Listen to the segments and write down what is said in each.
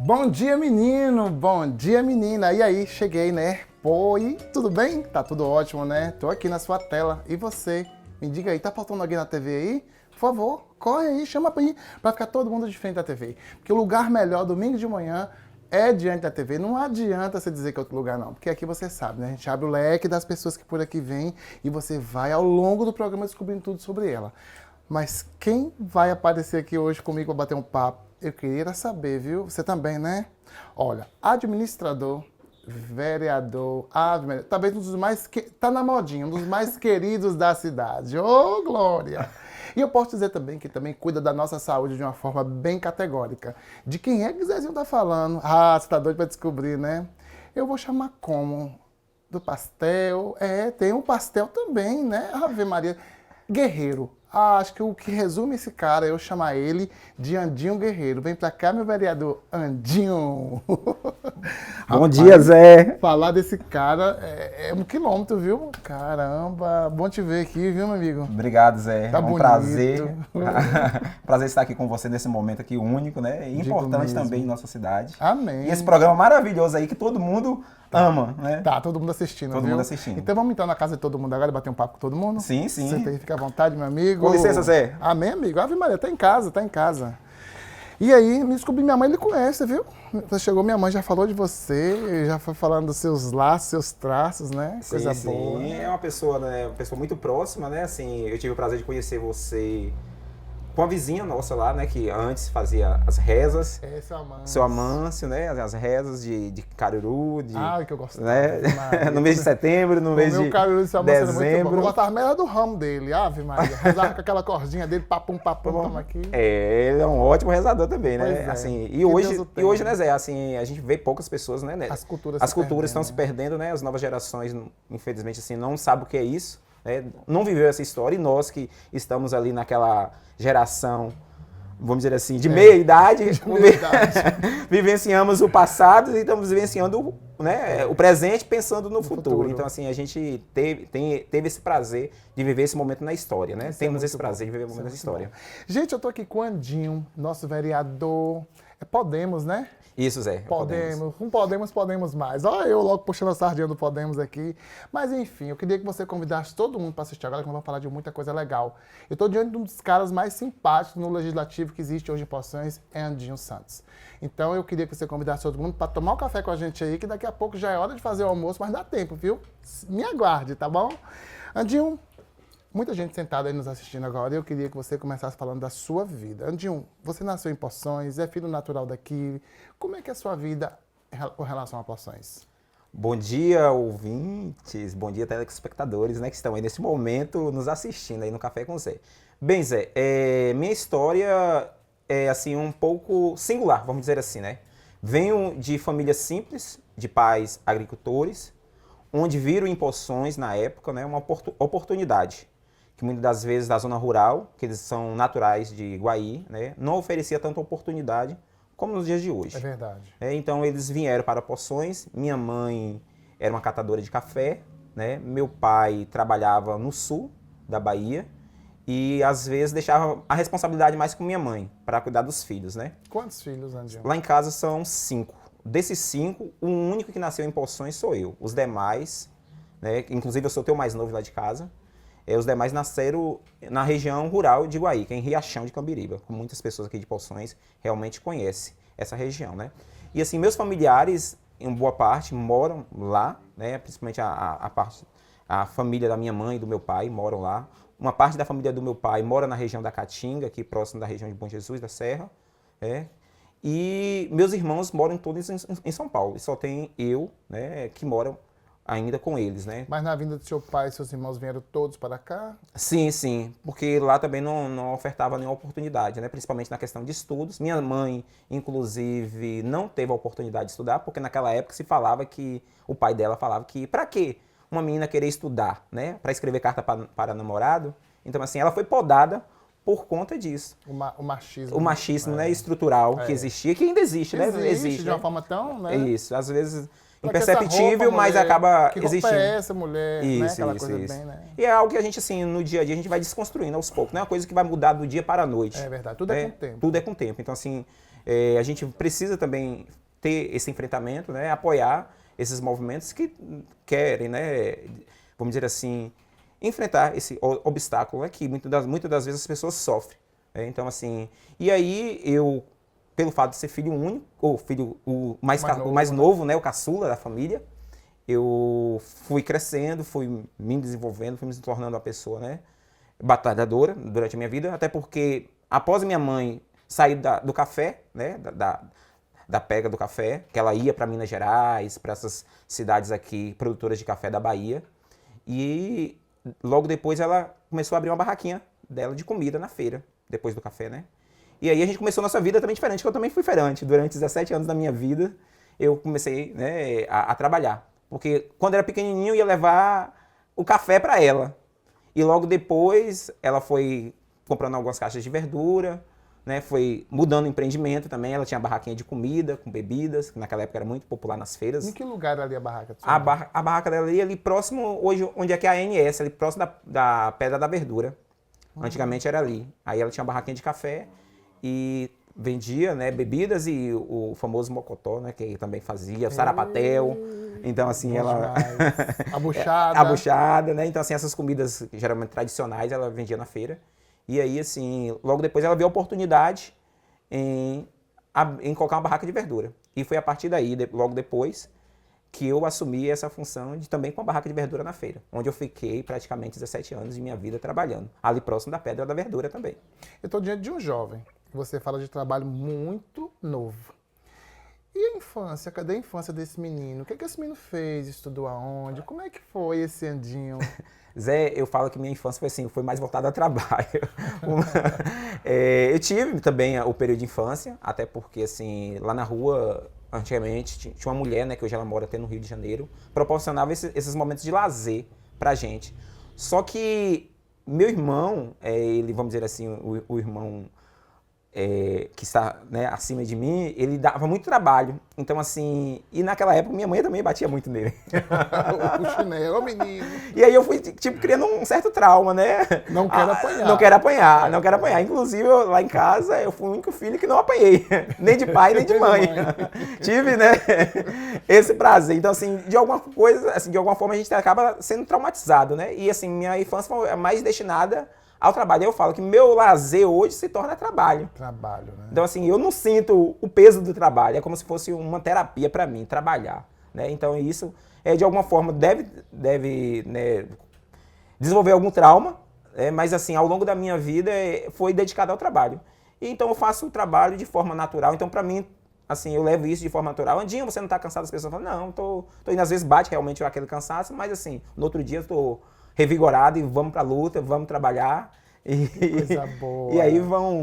Bom dia, menino! Bom dia, menina! E aí, cheguei, né? Pô, e tudo bem? Tá tudo ótimo, né? Tô aqui na sua tela. E você? Me diga aí, tá faltando alguém na TV aí? Por favor, corre aí, chama pra ir, pra ficar todo mundo de frente da TV. Porque o lugar melhor, domingo de manhã, é diante da TV. Não adianta você dizer que é outro lugar, não. Porque aqui você sabe, né? A gente abre o leque das pessoas que por aqui vêm e você vai, ao longo do programa, descobrindo tudo sobre ela. Mas quem vai aparecer aqui hoje comigo para bater um papo? Eu queria saber, viu? Você também, né? Olha, administrador, vereador, talvez um dos mais... Tá na modinha, um dos mais queridos da cidade. Ô, glória! E eu posso dizer também que também cuida da nossa saúde de uma forma bem categórica. De quem é que o Zezinho tá falando? Ah, você tá doido para descobrir, né? Eu vou chamar como? Do pastel? É, tem um pastel também, né? Ave Maria. Guerreiro. Ah, acho que o que resume esse cara é eu chamar ele de Andinho Guerreiro. Vem pra cá, meu vereador Andinho. Bom dia, Zé. Falar desse cara é 1 quilômetro, viu? Caramba, bom te ver aqui, viu, meu amigo? Obrigado, Zé. Tá é um bonito. prazer. Prazer estar aqui com você nesse momento aqui único, né? E importante também em nossa cidade. Amém. E esse programa maravilhoso aí que todo mundo ama, né? Tá, todo mundo assistindo, Todo viu? mundo assistindo. Então vamos entrar na casa de todo mundo agora e bater um papo com todo mundo? Sim, sim. Senta aí, fica à vontade, meu amigo. Com licença, Zé. Amém, amigo. Ave Maria, tá em casa, tá em casa. E aí, me descobri, minha mãe lhe conhece, viu? Você chegou, minha mãe já falou de você, já foi falando dos seus laços, seus traços, né? Sim, Coisa sim. boa. É uma pessoa, né? Uma pessoa muito próxima, né? Assim, eu tive o prazer de conhecer você com a vizinha nossa lá, né? Que antes fazia as rezas. É, Seu Amâncio, né? As rezas de Caruru, Ah, que eu gosto. né? No mês de setembro, no mês de Caruru de seu Amâncio era muito bom. dezembro. Eu gostava mesmo do ramo dele, Ave Maria. Rezava com aquela cordinha dele, papum, tamo aqui. É, ele é um ótimo rezador também, né? Pois é. Assim, Que e hoje, né, Zé, assim, a gente vê poucas pessoas, né? As culturas estão se perdendo, né? As novas gerações, infelizmente, assim, não sabem o que é isso, né? Não viveu essa história, e nós que estamos ali naquela geração, vamos dizer assim, de meia idade, vivenciamos o passado e estamos vivenciando, né, o presente pensando no futuro. Então, assim, a gente teve esse prazer de viver esse momento na história, né? Temos esse prazer de viver o momento na história. Gente, eu tô aqui com o Andinho, nosso vereador. Podemos, né? Isso, Zé. Podemos. Com podemos mais. Olha eu logo puxando a sardinha do Podemos aqui. Mas enfim, eu queria que você convidasse todo mundo para assistir agora, que nós vamos falar de muita coisa legal. Eu estou diante de um dos caras mais simpáticos no Legislativo que existe hoje em Poções, é Andinho Santos. Então eu queria que você convidasse todo mundo para tomar um café com a gente aí, que daqui a pouco já é hora de fazer o almoço, mas dá tempo, viu? Me aguarde, tá bom? Andinho, muita gente sentada aí nos assistindo agora, e eu queria que você começasse falando da sua vida. Andinho, você nasceu em Poções, é filho natural daqui. Como é que é a sua vida com relação a Poções? Bom dia, ouvintes. Bom dia, telespectadores, né, que estão aí nesse momento nos assistindo aí no Café com Zé. Bem, Zé, minha história é assim um pouco singular, vamos dizer assim, né? Venho de família simples, de pais agricultores, onde viram em Poções, na época, né, uma oportunidade, que muitas das vezes da zona rural, que eles são naturais de Guaí, né, não oferecia tanta oportunidade como nos dias de hoje. É verdade. Então eles vieram para Poções, minha mãe era uma catadora de café, né, meu pai trabalhava no sul da Bahia e às vezes deixava a responsabilidade mais com minha mãe, para cuidar dos filhos, né. Quantos filhos, Andinho? Lá em casa são 5. Desses 5, o único que nasceu em Poções sou eu. Os demais, né, inclusive eu sou o teu mais novo lá de casa, os demais nasceram na região rural de Guaí, que é em Riachão de Cambiriba, como muitas pessoas aqui de Poções realmente conhecem essa região, né. E assim, meus familiares, em boa parte, moram lá, né, principalmente a família da minha mãe e do meu pai moram lá. Uma parte da família do meu pai mora na região da Caatinga, aqui próximo da região de Bom Jesus, da Serra, E meus irmãos moram todos em São Paulo. E só tem eu, né, que moro ainda com eles, né? Mas na vinda do seu pai, seus irmãos vieram todos para cá? Sim, sim. Porque lá também não ofertava nenhuma oportunidade, né? Principalmente na questão de estudos. Minha mãe, inclusive, não teve a oportunidade de estudar, porque naquela época se falava que... O pai dela falava que pra quê uma menina querer estudar, né? Para escrever carta para namorado. Então, assim, ela foi podada por conta disso. O machismo. O machismo, né, estrutural que existia, que ainda existe, né? Existe de uma forma tão, né? Isso. Às vezes Pra que essa imperceptível, roupa, mas mulher? Que Que roupa existindo. é essa, mulher? Né? Isso, Aquela isso, coisa isso. bem, né? E é algo que a gente, assim, no dia a dia, a gente vai desconstruindo aos poucos. Não é uma coisa que vai mudar do dia para a noite. É verdade, tudo é com o tempo. Tudo é com o tempo. Então, assim, a gente precisa também ter esse enfrentamento, né? Apoiar esses movimentos que querem, né? Vamos dizer assim, enfrentar esse obstáculo, né? Que muitas das vezes as pessoas sofrem. Né? Então, assim, e aí eu, pelo fato de ser filho único, ou filho o mais novo, né? O caçula da família, eu fui crescendo, fui me desenvolvendo, fui me tornando uma pessoa, né? Batalhadora durante a minha vida, até porque após minha mãe sair do café, né? Da pega do café, que ela ia para Minas Gerais, para essas cidades aqui, produtoras de café da Bahia. E logo depois ela começou a abrir uma barraquinha dela de comida na feira, depois do café, né? E aí a gente começou a nossa vida também diferente, que eu também fui feirante. Durante 17 anos da minha vida, eu comecei, né, a trabalhar. Porque quando era pequenininho, eu ia levar o café para ela. E logo depois, ela foi comprando algumas caixas de verdura, né, foi mudando o empreendimento também. Ela tinha barraquinha de comida, com bebidas, que naquela época era muito popular nas feiras. Em que lugar ali a barraca? A barraca dela ali próximo, hoje, onde é que é a ANS, ali próximo da Pedra da Verdura. Antigamente era ali. Aí ela tinha uma barraquinha de café e vendia, né, bebidas e o famoso mocotó, né, que também fazia, o sarapatel. Então, assim, ela... A buchada. A buchada, né? Então, assim, essas comidas geralmente tradicionais ela vendia na feira. E aí, assim, logo depois ela viu a oportunidade em colocar uma barraca de verdura. E foi a partir daí, logo depois, que eu assumi essa função de também com a barraca de verdura na feira, onde eu fiquei praticamente 17 anos de minha vida trabalhando, ali próximo da Pedra da Verdura também. Eu estou diante de um jovem. Você fala de trabalho muito novo. E a infância? Cadê a infância desse menino? O que esse menino fez? Estudou aonde? Como é que foi esse andinho? Zé, eu falo que minha infância foi assim, foi mais voltada ao trabalho. Eu tive também o período de infância, até porque assim, lá na rua, antigamente, tinha uma mulher, né, que hoje ela mora até no Rio de Janeiro, proporcionava esses momentos de lazer pra gente. Só que meu irmão, ele, vamos dizer assim, o irmão que está, né, acima de mim, ele dava muito trabalho. Então, assim, e naquela época minha mãe também batia muito nele. O chinelo, menino. E aí eu fui, tipo, criando um certo trauma, né? Não quero apanhar. Não quero apanhar, não quero apanhar. Inclusive, lá em casa, eu fui o único filho que não apanhei. Nem de pai, nem de mãe. Tive, né, esse prazer. Então, assim, de alguma coisa, assim, de alguma forma a gente acaba sendo traumatizado, né? E, assim, minha infância foi mais destinada ao trabalho. Eu falo que meu lazer hoje se torna trabalho. Trabalho, né? Então, assim, eu não sinto o peso do trabalho. É como se fosse uma terapia para mim, trabalhar. Né? Então, isso, de alguma forma, deve né, desenvolver algum trauma. Mas, assim, ao longo da minha vida, foi dedicado ao trabalho. E, então, eu faço o trabalho de forma natural. Então, para mim, assim, eu levo isso de forma natural. Andinho, você não está cansado? As pessoas falam, não, tô indo. Às vezes bate realmente aquele cansaço, mas, assim, no outro dia eu tô revigorado e vamos pra luta, vamos trabalhar. Coisa boa. E aí vão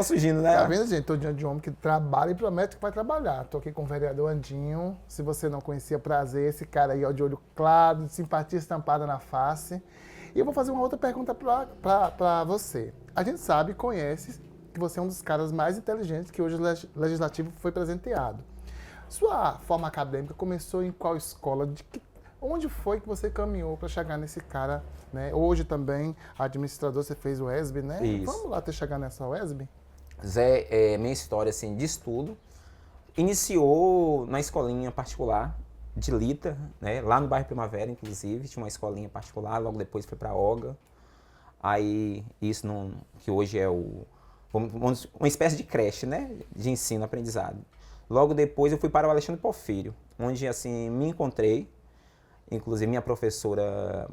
surgindo, né? Tá vendo, gente? Tô diante de um homem que trabalha e promete que vai trabalhar. Tô aqui com o vereador Andinho. Se você não conhecia, prazer. Esse cara aí, ó, de olho claro, de simpatia estampada na face. E eu vou fazer uma outra pergunta pra você. A gente sabe, conhece, que você é um dos caras mais inteligentes que hoje o Legislativo foi presenteado. Sua forma acadêmica começou em qual escola? Onde foi que você caminhou para chegar nesse cara, né? Hoje também, administrador, você fez o ESB, né? Isso. Vamos lá chegar nessa ESB? Zé, minha história assim, de estudo iniciou na escolinha particular de Lita, né? Lá no bairro Primavera, inclusive, tinha uma escolinha particular, logo depois foi para a OGA. Aí, isso que hoje é uma espécie de creche, né? De ensino, aprendizado. Logo depois eu fui para o Alexandre Porfírio, onde assim me encontrei. Inclusive, minha professora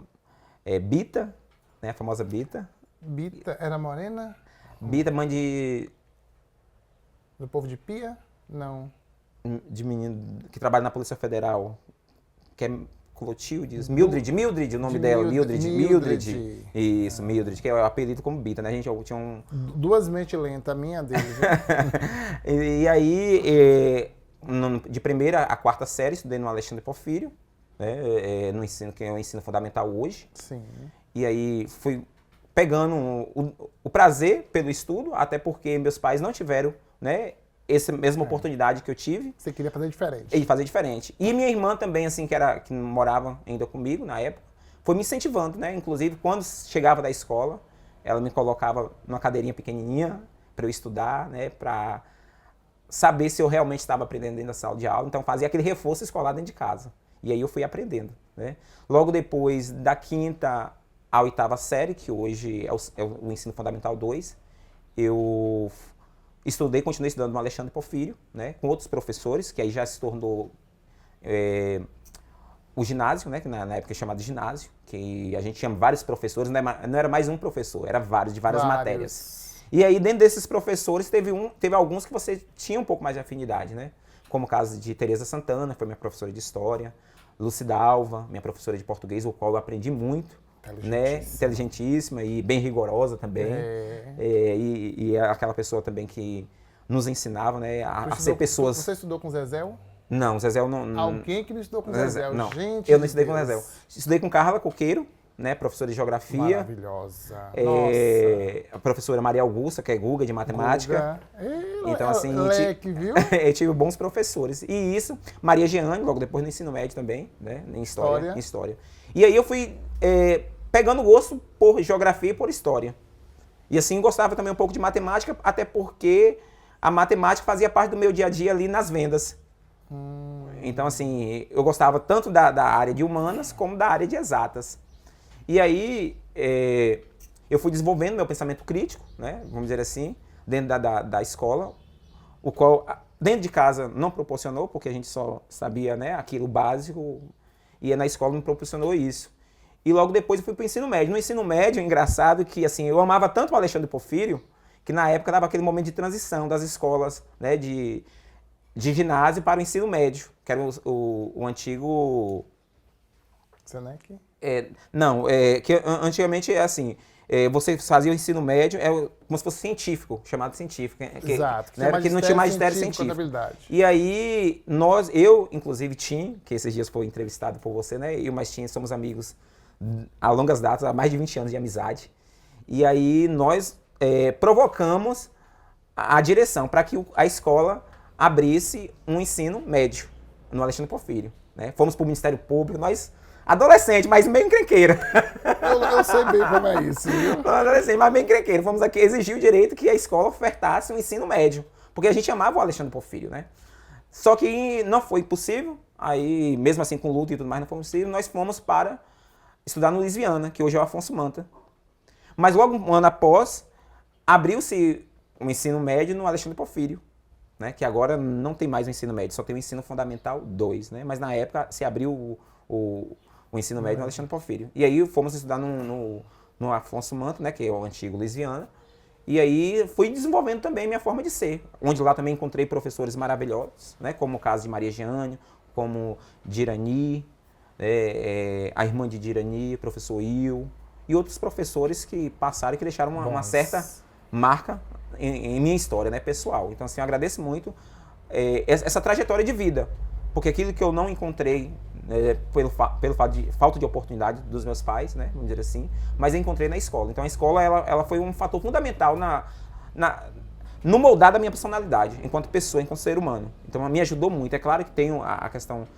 Bita, né, a famosa Bita. Bita era morena? Bita, mãe do povo de Pia? Não. De menino que trabalha na Polícia Federal, que é Clotilde, Mildred, o nome dela, Mildred. Isso, Mildred, que é o apelido como Bita, né? A gente tinha um... Duas mentes lentas, a minha deles. E aí, de primeira a quarta série, estudei no Alexandre Porfírio. No ensino, que é o ensino fundamental hoje. Sim. E aí fui pegando o prazer pelo estudo, até porque meus pais não tiveram, né, essa mesma oportunidade que eu tive. Você queria fazer diferente. E fazer diferente. E minha irmã também, assim, que morava ainda comigo na época, foi me incentivando, né? Inclusive, quando chegava da escola, ela me colocava numa cadeirinha pequenininha para eu estudar, né? Para saber se eu realmente estava aprendendo dentro da sala de aula. Então, fazia aquele reforço escolar dentro de casa. E aí eu fui aprendendo, né? Logo depois, da 5ª à 8ª série, que hoje é o Ensino Fundamental 2, eu continuei estudando no Alexandre Porfírio, né? Com outros professores, que aí já se tornou o ginásio, né? Que na época é chamado de ginásio, que a gente tinha vários professores, não era mais um professor, era vários, de várias matérias. E aí, dentro desses professores, teve alguns que você tinha um pouco mais de afinidade, né? Como o caso de Tereza Santana, que foi minha professora de História, Lucidalva, minha professora de Português, o qual eu aprendi muito, né? Inteligentíssima e bem rigorosa também. E é aquela pessoa também que nos ensinava, né? A ser pessoas... Você estudou com o Zezéu? Não, o Zezéu não... Alguém que não estudou com o Zezéu? Não, gente, eu não estudei com o Zezéu. Estudei com Carla Coqueiro, né, professora de Geografia. Maravilhosa. A professora Maria Augusta, que é Guga, de Matemática. Então, assim, viu? Eu tive bons professores. E isso, Maria Jeane, logo depois no ensino médio também, né, em História. E aí eu fui pegando gosto por Geografia e por História. E assim, gostava também um pouco de Matemática, até porque a matemática fazia parte do meu dia a dia ali nas vendas. Então, assim, eu gostava tanto da área de humanas como da área de exatas. E aí, eu fui desenvolvendo meu pensamento crítico, né, vamos dizer assim, dentro da escola, o qual dentro de casa não proporcionou, porque a gente só sabia, né, aquilo básico, e na escola me proporcionou isso. E logo depois eu fui para o ensino médio. No ensino médio, é engraçado que assim, eu amava tanto o Alexandre Porfírio, que na época dava aquele momento de transição das escolas, né, de ginásio para o ensino médio, que era o antigo... Senec? Que antigamente é assim, você fazia o ensino médio, como se fosse científico, chamado científico. Exato. Que não tinha magistério científico. E aí, eu, inclusive, Tim, que esses dias foi entrevistado por você, né? Eu e mais Tim somos amigos há longas datas, há mais de 20 anos de amizade. E aí, nós provocamos a direção para que a escola abrisse um ensino médio no Alexandre Porfírio, né? Fomos para o Ministério Público, nós... Adolescente, mas meio encrenqueira. Eu sei bem como é isso, viu? Adolescente, mas meio encrenqueira. Fomos aqui exigir o direito que a escola ofertasse um ensino médio. Porque a gente amava o Alexandre Porfírio, né? Só que não foi possível. Aí, mesmo assim, com luta e tudo mais, não foi possível. Nós fomos para estudar no Luiz Viana, que hoje é o Afonso Manta. Mas logo um ano após, abriu-se o ensino médio no Alexandre Porfírio, né? Que agora não tem mais o ensino médio, só tem o ensino fundamental 2, né? Mas na época se abriu o ensino médio no Alexandre Porfírio. E aí fomos estudar no Afonso Manta, né, que é o antigo Luiz Viana. E aí fui desenvolvendo também minha forma de ser, onde lá também encontrei professores maravilhosos, né, como o caso de Maria Jeane, como Dirani, a irmã de Dirani, professor Il, e outros professores que passaram e que deixaram uma certa marca em minha história, né, pessoal. Então, assim, eu agradeço muito essa trajetória de vida, porque aquilo que eu não encontrei pelo fato de falta de oportunidade dos meus pais, né, vamos dizer assim, mas eu encontrei na escola. Então a escola ela foi um fator fundamental no moldar da minha personalidade, enquanto pessoa, enquanto ser humano. Então me ajudou muito. É claro que tem a questão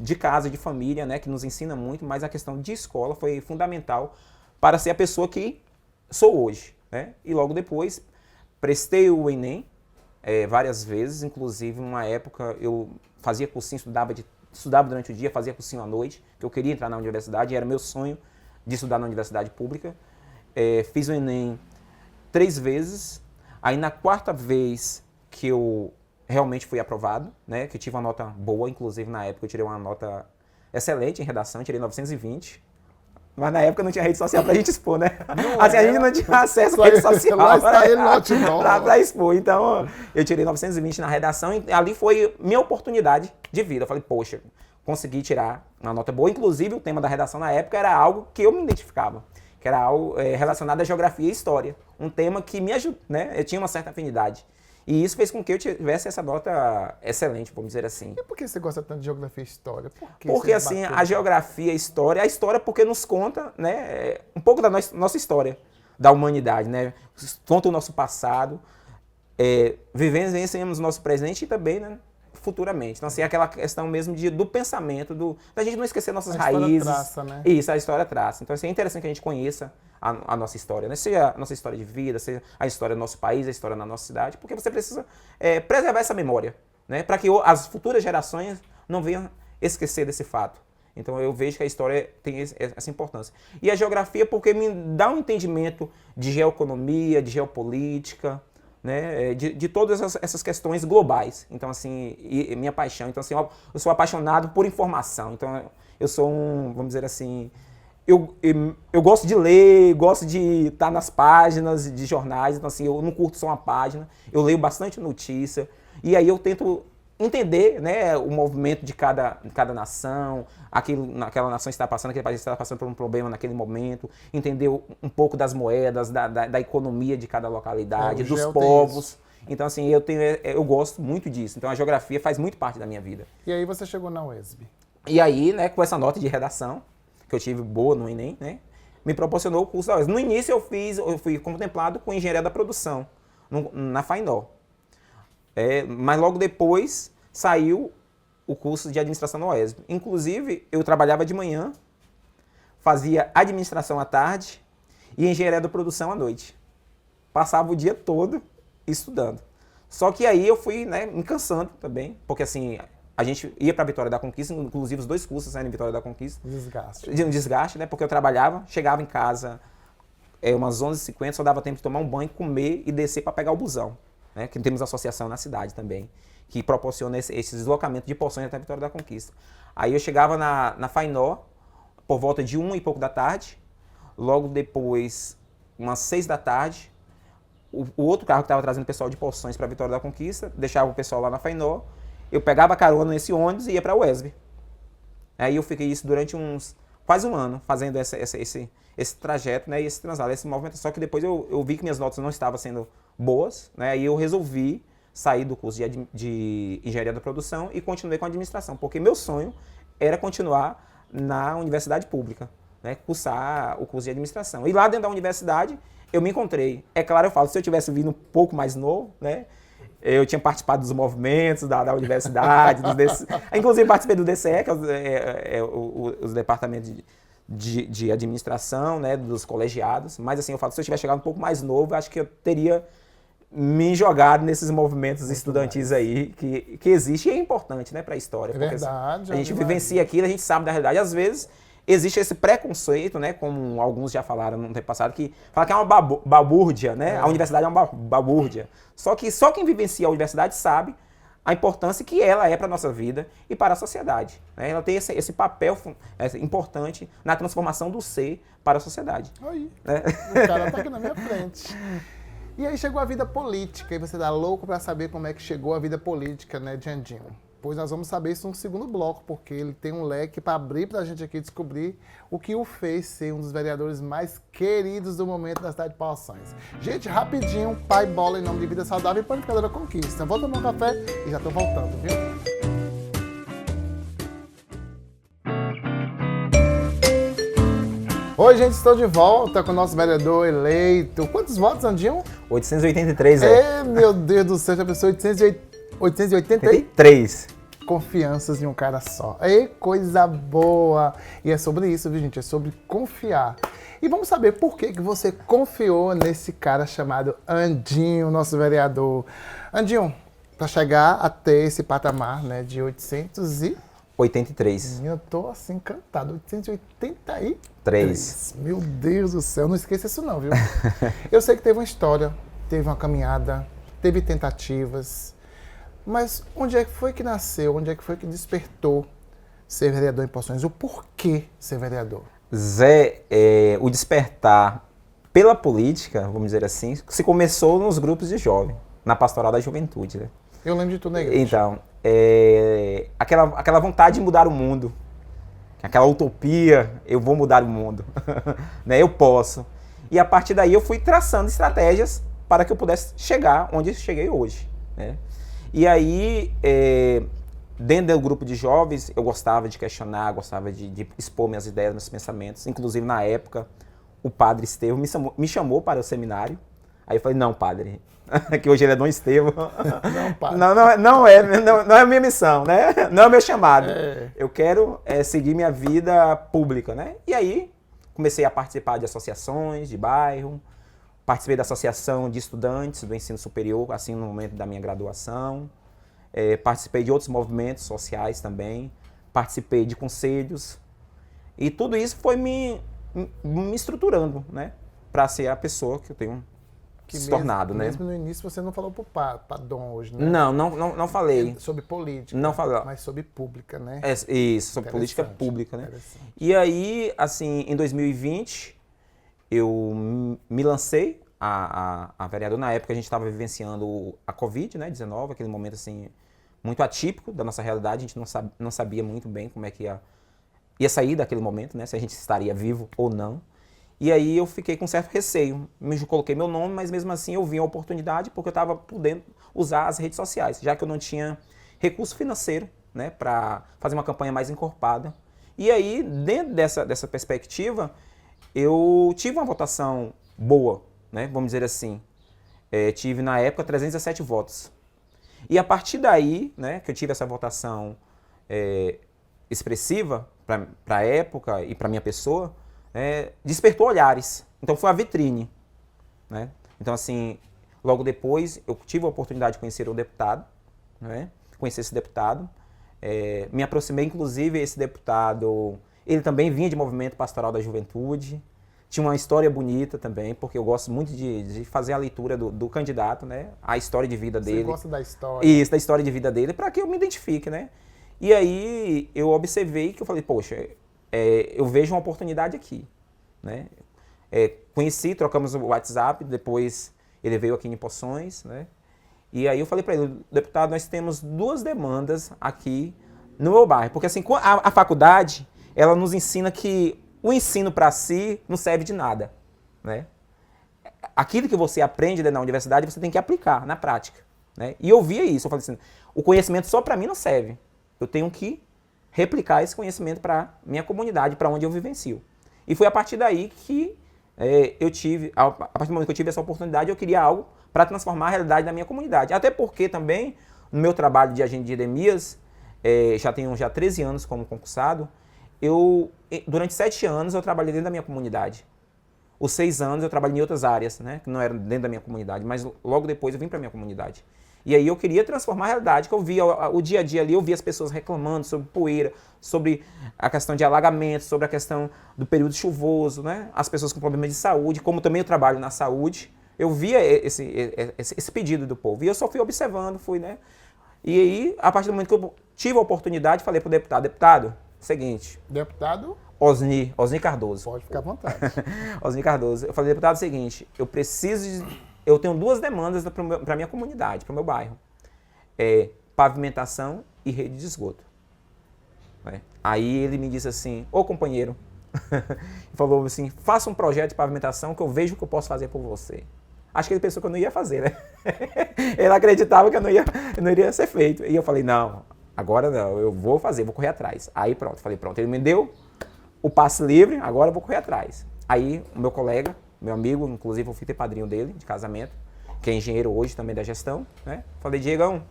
de casa, de família, né, que nos ensina muito, mas a questão de escola foi fundamental para ser a pessoa que sou hoje, né? E logo depois prestei o Enem várias vezes, inclusive numa época eu fazia cursinho, estudava durante o dia, fazia cursinho à noite, que eu queria entrar na universidade, era meu sonho de estudar na universidade pública. Fiz o Enem 3 vezes, aí na 4ª vez que eu realmente fui aprovado, né, que eu tive uma nota boa, inclusive na época eu tirei uma nota excelente em redação, tirei 920, mas na época não tinha rede social pra gente expor, né? Assim, a gente não tinha acesso à rede social pra expor. Então, eu tirei 920 na redação e ali foi minha oportunidade de vida. Eu falei, poxa, consegui tirar uma nota boa. Inclusive, o tema da redação na época era algo que eu me identificava, que era algo relacionado à geografia e história. Um tema que me ajudou, né? Eu tinha uma certa afinidade. E isso fez com que eu tivesse essa nota excelente, vamos dizer assim. E por que você gosta tanto de geografia e história? Porque assim, a geografia e a história porque nos conta, né, um pouco da nossa história, da humanidade, né? Conta o nosso passado. vivenciamos nosso presente e também, né, futuramente. Então, assim, é aquela questão mesmo do pensamento, da gente não esquecer nossas raízes. Traça, né? Isso, a história traça. Então, assim, é interessante que a gente conheça a nossa história, né? Seja a nossa história de vida, seja a história do nosso país, a história da nossa cidade, porque você precisa preservar essa memória, né? Para que as futuras gerações não venham esquecer desse fato. Então eu vejo que a história tem essa importância. E a geografia porque me dá um entendimento de geoeconomia, de geopolítica, né, de todas essas questões globais. Então, assim, minha paixão. Então, assim, eu sou apaixonado por informação. Então, eu sou vamos dizer assim, eu gosto de ler, gosto de estar nas páginas de jornais. Então, assim, eu não curto só uma página, eu leio bastante notícia. E aí eu tento entender, né, o movimento de cada nação, aquela nação está passando, aquele país está passando por um problema naquele momento, entender um pouco das moedas, da economia de cada localidade, dos povos. Então, assim, eu gosto muito disso. Então, a geografia faz muito parte da minha vida. E aí você chegou na UESB? E aí, né, com essa nota de redação, que eu tive boa no Enem, né, me proporcionou o curso da UESB. No início, eu fui contemplado com engenharia da produção, na FAINOR. Mas logo depois saiu o curso de administração na UESB. Inclusive, eu trabalhava de manhã, fazia administração à tarde e engenharia da produção à noite. Passava o dia todo estudando. Só que aí eu fui, né, me cansando também, porque assim, a gente ia para Vitória da Conquista, inclusive os 2 cursos saíram em Vitória da Conquista. Desgaste. Um desgaste, né, porque eu trabalhava, chegava em casa umas 11h50, só dava tempo de tomar um banho, comer e descer para pegar o busão. Né, que temos associação na cidade também, que proporciona esse deslocamento de Poções até a Vitória da Conquista. Aí eu chegava na FAINOR por volta de 1 e pouco da tarde, logo depois, umas 6 da tarde, o outro carro que estava trazendo o pessoal de Poções para a Vitória da Conquista, deixava o pessoal lá na FAINOR, eu pegava carona nesse ônibus e ia para a UESB. Aí eu fiquei isso durante quase um ano, fazendo esse trajeto, né, e esse translado, esse movimento. Só que depois eu vi que minhas notas não estavam sendo boas, né, e eu resolvi sair do curso de engenharia da produção e continuei com a administração, porque meu sonho era continuar na universidade pública, né, cursar o curso de administração. E lá dentro da universidade eu me encontrei. É claro, eu falo, se eu tivesse vindo um pouco mais novo, né, eu tinha participado dos movimentos da universidade, inclusive participei do DCE, que é os departamentos de administração, né, dos colegiados, mas assim, eu falo, se eu tivesse chegado um pouco mais novo, acho que eu teria me jogado nesses movimentos estudantis aí, que existe e é importante, né, para a história. É verdade. A gente vivencia aquilo, a gente sabe da realidade. Às vezes, existe esse preconceito, né, como alguns já falaram no tempo passado, que fala que é uma balbúrdia, né, a universidade é uma balbúrdia. Só que só quem vivencia a universidade sabe a importância que ela é para a nossa vida e para a sociedade. Né? Ela tem esse papel importante na transformação do ser para a sociedade. Aí, né? O cara tá aqui na minha frente. E aí chegou a vida política, e você tá louco para saber como é que chegou a vida política, né, Diandinho? Pois nós vamos saber isso no segundo bloco, porque ele tem um leque para abrir para a gente aqui descobrir o que o fez ser um dos vereadores mais queridos do momento da cidade de Poções. Gente, rapidinho, Pai Bola em nome de Vida Saudável e Panificadora Conquista. Vou tomar um café e já tô voltando, viu? Oi, gente, estou de volta com o nosso vereador eleito. Quantos votos, Andinho? 883, Meu Deus do céu, já pensou 883. Confianças em um cara só. Coisa boa! E é sobre isso, viu, gente? É sobre confiar. E vamos saber por que você confiou nesse cara chamado Andinho, nosso vereador. Andinho, para chegar até esse patamar, né, de 883. Eu tô assim encantado. 883. Meu Deus do céu, não esqueça isso não, viu? Eu sei que teve uma história, teve uma caminhada, teve tentativas. Mas onde é que foi que nasceu? Onde é que foi que despertou ser vereador em Poções? O porquê ser vereador? Zé, o despertar pela política, vamos dizer assim, se começou nos grupos de jovem, na pastoral da juventude, né? Eu lembro de tudo na igreja. Então, aquela vontade de mudar o mundo, aquela utopia, eu vou mudar o mundo, né? Eu posso. E a partir daí eu fui traçando estratégias para que eu pudesse chegar onde cheguei hoje, né? E aí, dentro do grupo de jovens, eu gostava de questionar, gostava de expor minhas ideias, meus pensamentos. Inclusive, na época, o padre Estevão me chamou para o seminário. Aí eu falei, não, padre, que hoje ele é Dom Estevão. Não, padre. Não é a minha missão, né? Não é o meu chamado. É. Eu quero seguir minha vida pública, né? E aí comecei a participar de associações de bairro, participei da associação de estudantes do ensino superior, assim, no momento da minha graduação. Participei de outros movimentos sociais também, participei de conselhos. E tudo isso foi me estruturando, né? Para ser a pessoa que eu tenho se tornado, né? Mesmo no início você não falou para Dom hoje, né? Não falei. Sobre política. Não falei. Mas sobre pública, né? Isso, sobre política pública, né? Interessante. E aí, assim, em 2020, eu me lancei a vereador. Na época a gente estava vivenciando a Covid, né, 19, aquele momento, assim, muito atípico da nossa realidade. A gente não sabia muito bem como é que ia sair daquele momento, né? Se a gente estaria vivo ou não. E aí eu fiquei com certo receio. Me coloquei meu nome, mas mesmo assim eu vi a oportunidade porque eu estava podendo usar as redes sociais, já que eu não tinha recurso financeiro, né, para fazer uma campanha mais encorpada. E aí, dentro dessa perspectiva, eu tive uma votação boa, né, vamos dizer assim. Tive, na época, 317 votos. E a partir daí, né, que eu tive essa votação expressiva para a época e para minha pessoa, despertou olhares. Então foi a vitrine, né? Então, assim, logo depois eu tive a oportunidade de conhecer o deputado, né? Conhecer esse deputado. Me aproximei, inclusive, esse deputado, ele também vinha de movimento pastoral da juventude. Tinha uma história bonita também, porque eu gosto muito de fazer a leitura do candidato, né? A história de vida dele. Você gosta da história. Isso, da história de vida dele, para que eu me identifique, né? E aí eu observei que eu falei, poxa, eu vejo uma oportunidade aqui, né? Conheci, trocamos o WhatsApp, depois ele veio aqui em Poções, né? E aí eu falei para ele, deputado, nós temos 2 demandas aqui no meu bairro, porque assim, a faculdade, ela nos ensina que o ensino para si não serve de nada, né? Aquilo que você aprende na universidade, você tem que aplicar na prática, né? E eu via isso, eu falei assim, o conhecimento só para mim não serve, eu tenho que replicar esse conhecimento para minha comunidade, para onde eu vivencio. E foi a partir daí que a partir do momento que eu tive essa oportunidade, eu queria algo para transformar a realidade da minha comunidade. Até porque também, no meu trabalho de agente de endemias, já tenho 13 anos como concursado, durante 7 anos eu trabalhei dentro da minha comunidade. Os 6 anos eu trabalhei em outras áreas, né, que não eram dentro da minha comunidade, mas logo depois eu vim para a minha comunidade. E aí eu queria transformar a realidade, que eu via o dia a dia ali, eu via as pessoas reclamando sobre poeira, sobre a questão de alagamento, sobre a questão do período chuvoso, né? As pessoas com problemas de saúde, como também eu trabalho na saúde, eu via esse pedido do povo. E eu só fui observando, né? E aí, a partir do momento que eu tive a oportunidade, falei para o deputado, seguinte... Deputado? Osni Cardoso. Pode ficar à vontade. Osni Cardoso. Eu falei, deputado, seguinte, eu tenho 2 demandas para a minha comunidade, para o meu bairro. Pavimentação e rede de esgoto. Aí ele me disse assim, ô companheiro, falou assim, faça um projeto de pavimentação que eu vejo o que eu posso fazer por você. Acho que ele pensou que eu não ia fazer, né? Ele acreditava que eu não iria ser feito. E eu falei, não, agora não, eu vou fazer, vou correr atrás. Aí pronto, ele me deu o passe livre, agora eu vou correr atrás. Aí o meu colega, meu amigo, inclusive eu fui ter padrinho dele de casamento, que é engenheiro hoje também da gestão, né? Falei, Diegão,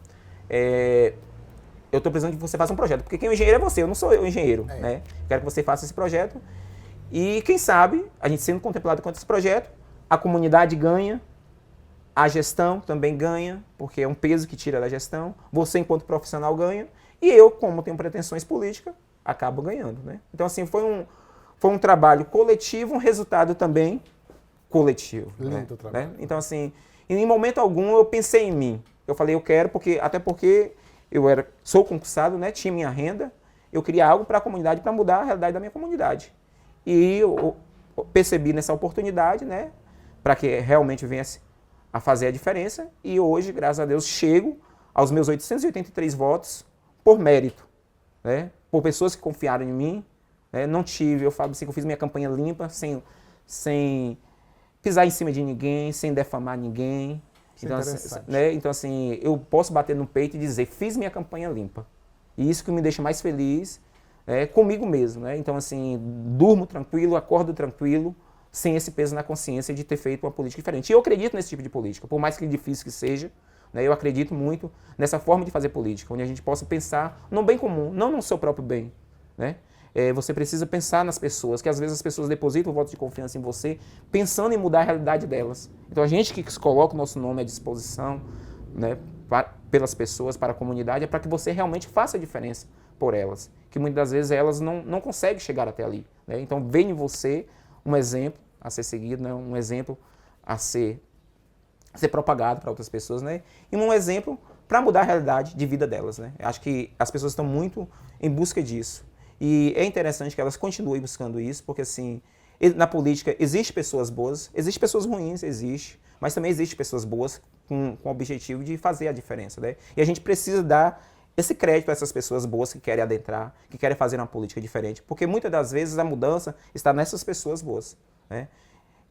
eu estou precisando que você faça um projeto, porque quem é o engenheiro é você, eu não sou o engenheiro, né? Quero que você faça esse projeto e quem sabe, a gente sendo contemplado com esse projeto, a comunidade ganha, a gestão também ganha, porque é um peso que tira da gestão, você enquanto profissional ganha e eu, como tenho pretensões políticas, acabo ganhando, né? Então assim, foi um trabalho coletivo, um resultado também coletivo. Lindo né? trabalho. Então assim, em momento algum eu pensei em mim. Eu falei, eu quero, até porque sou concursado, né? Tinha minha renda, eu queria algo para a comunidade, para mudar a realidade da minha comunidade. E eu percebi nessa oportunidade, né? Para que realmente viesse a fazer a diferença. E hoje, graças a Deus, chego aos meus 883 votos por mérito, né? Por pessoas que confiaram em mim. Não tive, eu falo assim, que eu fiz minha campanha limpa, sem pisar em cima de ninguém, sem defamar ninguém. Então, assim, eu posso bater no peito e dizer, fiz minha campanha limpa. E isso que me deixa mais feliz comigo mesmo, né? Então, assim, durmo tranquilo, acordo tranquilo, sem esse peso na consciência de ter feito uma política diferente. E eu acredito nesse tipo de política, por mais que difícil que seja, né, eu acredito muito nessa forma de fazer política, onde a gente possa pensar no bem comum, não no seu próprio bem, né? Você precisa pensar nas pessoas, que às vezes as pessoas depositam o voto de confiança em você, pensando em mudar a realidade delas. Então a gente que coloca o nosso nome à disposição, né, pelas pessoas, para a comunidade, é para que você realmente faça a diferença por elas, que muitas das vezes elas não conseguem chegar até ali, né? Então vem em você um exemplo a ser seguido, né, um exemplo a ser propagado para outras pessoas, né, e um exemplo para mudar a realidade de vida delas, né? Acho que as pessoas estão muito em busca disso. E é interessante que elas continuem buscando isso, porque assim, na política existem pessoas boas, existem pessoas ruins, existe, mas também existem pessoas boas com o objetivo de fazer a diferença, né? E a gente precisa dar esse crédito a essas pessoas boas que querem adentrar, que querem fazer uma política diferente, porque muitas das vezes a mudança está nessas pessoas boas, né?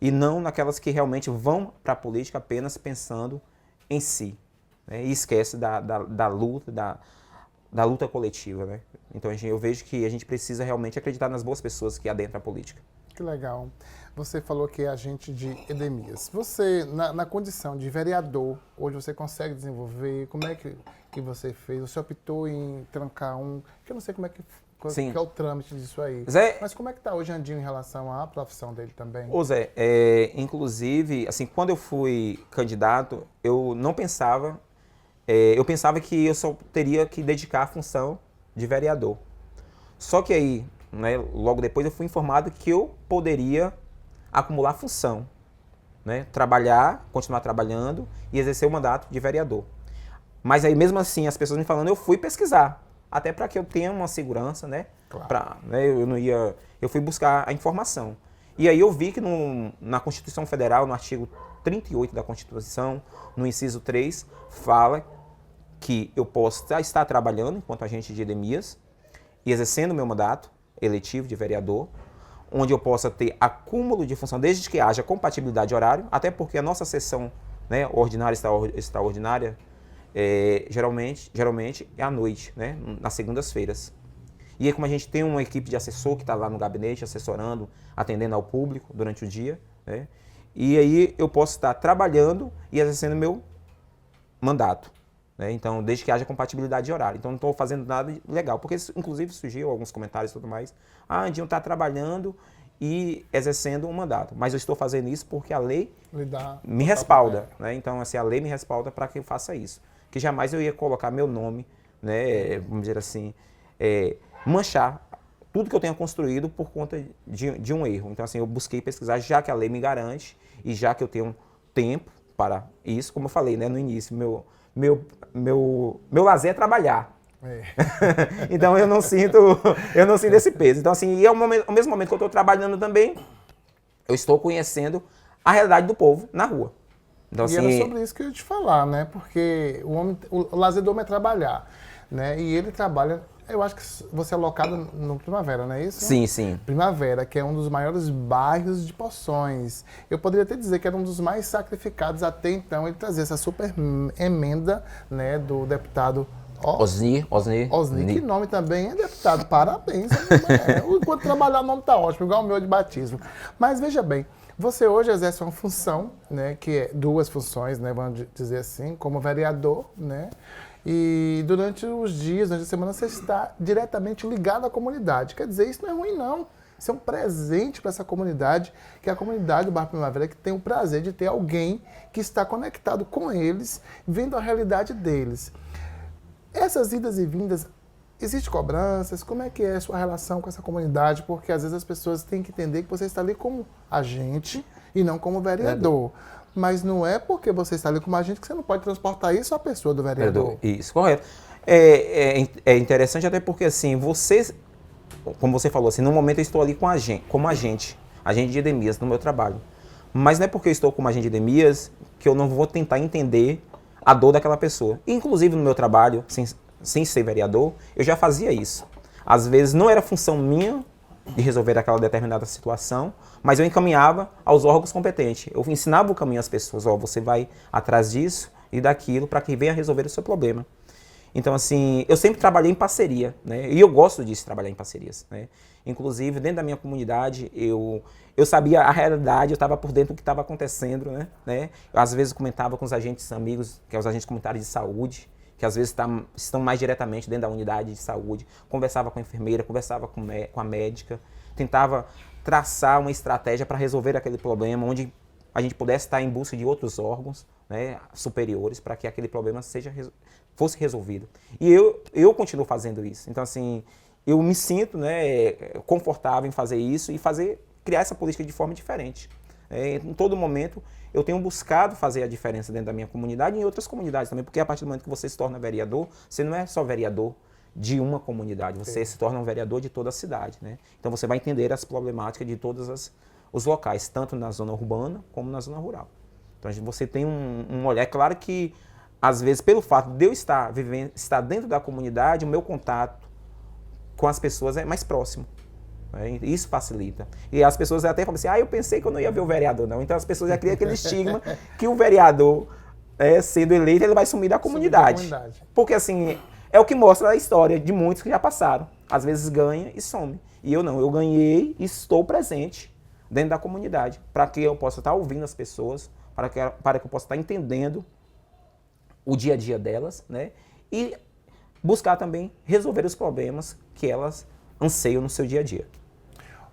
E não naquelas que realmente vão para a política apenas pensando em si, né? E esquece da luta coletiva, né? Então eu vejo que a gente precisa realmente acreditar nas boas pessoas que adentram a política. Que legal. Você falou que é agente de Edemias. Você, na condição de vereador, hoje você consegue desenvolver? Como é que você fez? Você optou em trancar que eu não sei como é que é o trâmite disso aí. Zé, mas como é que está hoje Andinho em relação à profissão dele também? Ô Zé, inclusive, assim, quando eu fui candidato, eu não pensava, eu pensava que eu só teria que dedicar a função de vereador. Só que aí, né, logo depois eu fui informado que eu poderia acumular função, né, continuar trabalhando e exercer o mandato de vereador. Mas aí mesmo assim, as pessoas me falando, eu fui pesquisar, até para que eu tenha uma segurança, né, Claro. eu fui buscar a informação. E aí eu vi que na Constituição Federal, no artigo 38 da Constituição, no inciso 3, fala que eu posso estar trabalhando enquanto agente de Edemias e exercendo o meu mandato eletivo de vereador, onde eu possa ter acúmulo de função, desde que haja compatibilidade de horário, até porque a nossa sessão, né, ordinária e extraordinária, geralmente é à noite, né, nas segundas-feiras. E aí, como a gente tem uma equipe de assessor que está lá no gabinete, assessorando, atendendo ao público durante o dia, né, e aí eu posso estar trabalhando e exercendo meu mandato, né, então, desde que haja compatibilidade de horário. Então, não estou fazendo nada legal, porque inclusive surgiu alguns comentários e tudo mais. Andinho está trabalhando e exercendo um mandato, mas eu estou fazendo isso porque a lei me respalda, né? Então, assim, a lei me respalda para que eu faça isso. Que jamais eu ia colocar meu nome, né, vamos dizer assim, manchar tudo que eu tenha construído por conta de um erro. Então, assim, eu busquei pesquisar, já que a lei me garante e já que eu tenho tempo para isso, como eu falei, né, no início, meu lazer é trabalhar. Então eu não sinto esse peso. Então, assim, e ao mesmo momento que eu estou trabalhando também, eu estou conhecendo a realidade do povo na rua. Então, e assim, era sobre isso que eu ia te falar, né? Porque o lazer do homem é trabalhar, né? E ele trabalha, eu acho que você é alocado no Primavera, não é isso? Sim, sim. Primavera, que é um dos maiores bairros de Poções. Eu poderia até dizer que era um dos mais sacrificados até então. Ele trazia essa super emenda, né, do deputado Osni. Que nome também é deputado. Parabéns. Enquanto trabalhar o nome tá ótimo, igual o meu de batismo. Mas veja bem, você hoje exerce uma função, né, que é duas funções, né, vamos dizer assim, como vereador, né? E durante os dias, durante a semana, você está diretamente ligado à comunidade. Quer dizer, isso não é ruim, não. Isso é um presente para essa comunidade, que é a comunidade do Bairro Primavera, que tem o prazer de ter alguém que está conectado com eles, vendo a realidade deles. Essas idas e vindas, existem cobranças? Como é que é a sua relação com essa comunidade? Porque às vezes as pessoas têm que entender que você está ali como agente e não como vereador. Mas não é porque você está ali como agente que você não pode transportar isso à pessoa do vereador. Isso, correto. É interessante até porque, assim, como você falou, assim, no momento eu estou ali como agente de Edemias no meu trabalho. Mas não é porque eu estou como agente de Edemias que eu não vou tentar entender a dor daquela pessoa. Inclusive no meu trabalho, sem ser vereador, eu já fazia isso. Às vezes não era função minha de resolver aquela determinada situação, mas eu encaminhava aos órgãos competentes. Eu ensinava o caminho às pessoas, você vai atrás disso e daquilo para que venha resolver o seu problema. Então, assim, eu sempre trabalhei em parceria, né? E eu gosto disso, trabalhar em parcerias, né? Inclusive, dentro da minha comunidade, eu sabia a realidade, eu estava por dentro do que estava acontecendo, né? Eu, às vezes, comentava com os agentes amigos, que são os agentes comunitários de saúde, que às vezes estão mais diretamente dentro da unidade de saúde, conversava com a enfermeira, conversava com a médica, tentava traçar uma estratégia para resolver aquele problema, onde a gente pudesse estar em busca de outros órgãos, né, superiores, para que aquele problema fosse resolvido. E eu continuo fazendo isso. Então, assim, eu me sinto, né, confortável em fazer isso e criar essa política de forma diferente. Em todo momento, eu tenho buscado fazer a diferença dentro da minha comunidade e em outras comunidades também, porque a partir do momento que você se torna vereador, você não é só vereador de uma comunidade, você se torna um vereador de toda a cidade, né? Então você vai entender as problemáticas de todos os locais, tanto na zona urbana como na zona rural. Então você tem um olhar, é claro que às vezes pelo fato de eu estar dentro da comunidade, o meu contato com as pessoas é mais próximo. Isso facilita. E as pessoas até falam assim, eu pensei que eu não ia ver o vereador, não. Então as pessoas já criam aquele estigma que o vereador, sendo eleito, ele vai sumir da comunidade. Porque assim, é o que mostra a história de muitos que já passaram. Às vezes ganha e some. E eu não, eu ganhei e estou presente dentro da comunidade, para que eu possa estar ouvindo as pessoas, para que eu possa estar entendendo o dia a dia delas, né? E buscar também resolver os problemas que elas anseiam no seu dia a dia.